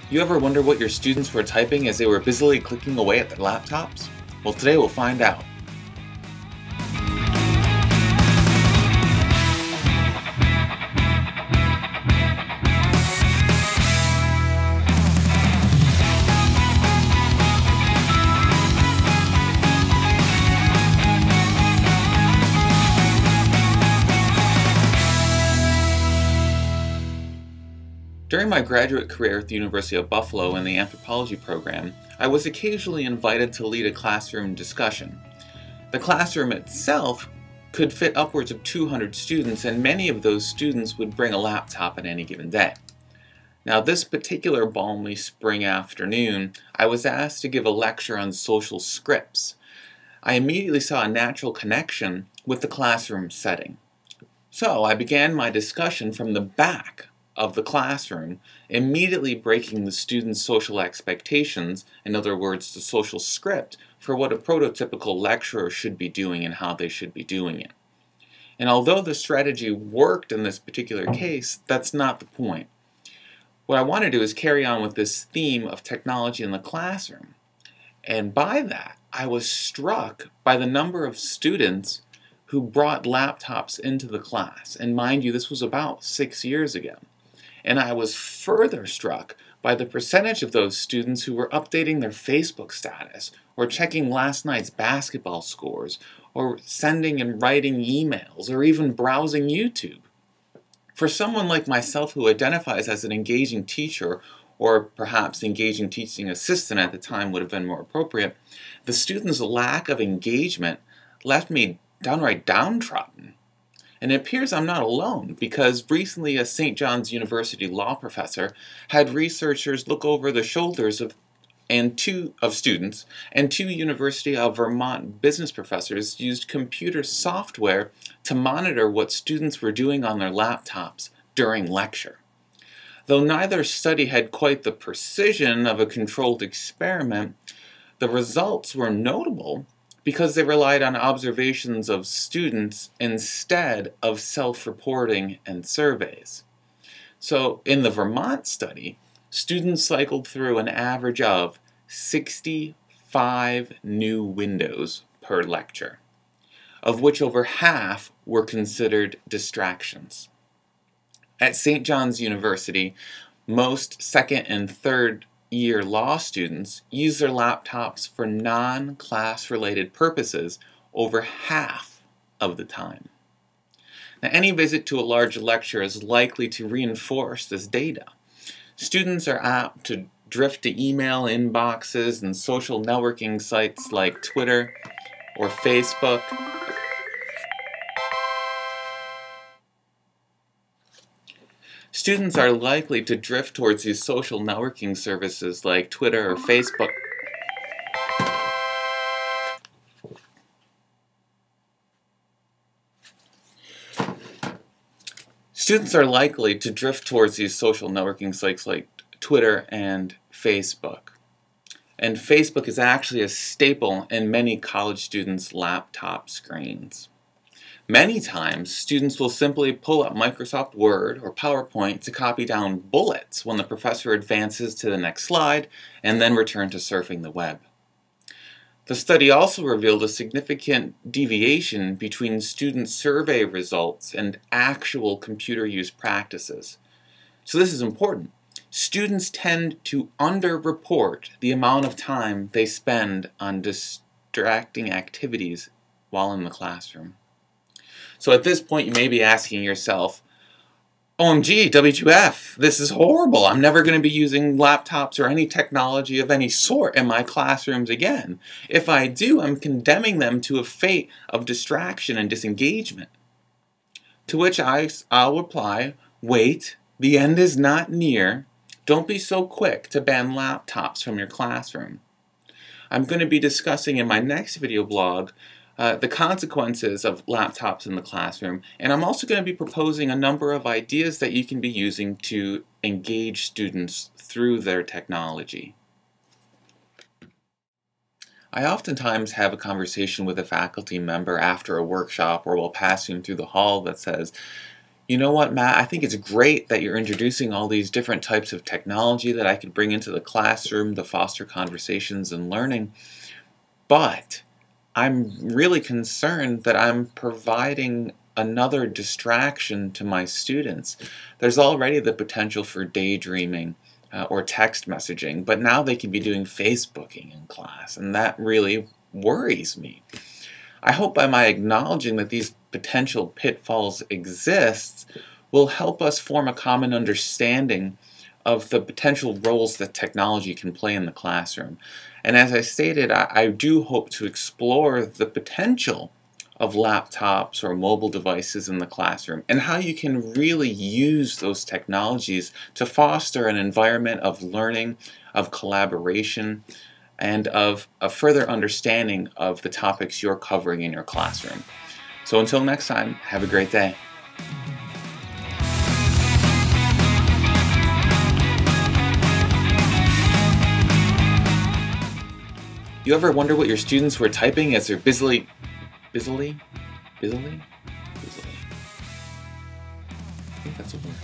You ever wonder what your students were typing as they were busily clicking away at their laptops? Well, today we'll find out. During my graduate career at the University of Buffalo in the anthropology program, I was occasionally invited to lead a classroom discussion. The classroom itself could fit upwards of 200 students, and many of those students would bring a laptop at any given day. Now, this particular balmy spring afternoon, I was asked to give a lecture on social scripts. I immediately saw a natural connection with the classroom setting. So I began my discussion from the back of the classroom, immediately breaking the students' social expectations, in other words, the social script, for what a prototypical lecturer should be doing and how they should be doing it. And although the strategy worked in this particular case, that's not the point. What I want to do is carry on with this theme of technology in the classroom. And by that, I was struck by the number of students who brought laptops into the class. And mind you, this was about 6 years ago. And I was further struck by the percentage of those students who were updating their Facebook status, or checking last night's basketball scores, or sending and writing emails, or even browsing YouTube. For someone like myself who identifies as an engaging teacher, or perhaps engaging teaching assistant at the time would have been more appropriate, the students' lack of engagement left me downright downtrodden. And it appears I'm not alone, because recently a St. John's University law professor had researchers look over the shoulders of students, and two University of Vermont business professors used computer software to monitor what students were doing on their laptops during lecture. Though neither study had quite the precision of a controlled experiment, the results were notable because they relied on observations of students instead of self-reporting and surveys. So in the Vermont study, students cycled through an average of 65 new windows per lecture, of which over half were considered distractions. At St. John's University, most second and third year law students use their laptops for non-class related purposes over half of the time. Now, any visit to a large lecture is likely to reinforce this data. Students are apt to drift to email inboxes and social networking sites like Twitter or Facebook. Students are likely to drift towards these social networking services like Twitter or Facebook. Students are likely to drift towards these social networking sites like Twitter and Facebook. And Facebook is actually a staple in many college students' laptop screens. Many times, students will simply pull up Microsoft Word or PowerPoint to copy down bullets when the professor advances to the next slide, and then return to surfing the web. The study also revealed a significant deviation between student survey results and actual computer use practices. So this is important. Students tend to underreport the amount of time they spend on distracting activities while in the classroom. So at this point you may be asking yourself, OMG, WTF, this is horrible. I'm never going to be using laptops or any technology of any sort in my classrooms again. If I do, I'm condemning them to a fate of distraction and disengagement. To which I'll reply, wait, the end is not near. Don't be so quick to ban laptops from your classroom. I'm going to be discussing in my next video blog the consequences of laptops in the classroom, and I'm also going to be proposing a number of ideas that you can be using to engage students through their technology. I oftentimes have a conversation with a faculty member after a workshop, or while passing through the hall, that says, You know what, Matt? I think it's great that you're introducing all these different types of technology that I could bring into the classroom to foster conversations and learning. But I'm really concerned that I'm providing another distraction to my students. There's already the potential for daydreaming or text messaging, but now they can be doing Facebooking in class, and that really worries me. I hope by my acknowledging that these potential pitfalls exist will help us form a common understanding of the potential roles that technology can play in the classroom. And as I stated, I do hope to explore the potential of laptops or mobile devices in the classroom and how you can really use those technologies to foster an environment of learning, of collaboration, and of a further understanding of the topics you're covering in your classroom. So until next time, have a great day. You ever wonder what your students were typing as they're busily? I think that's a word.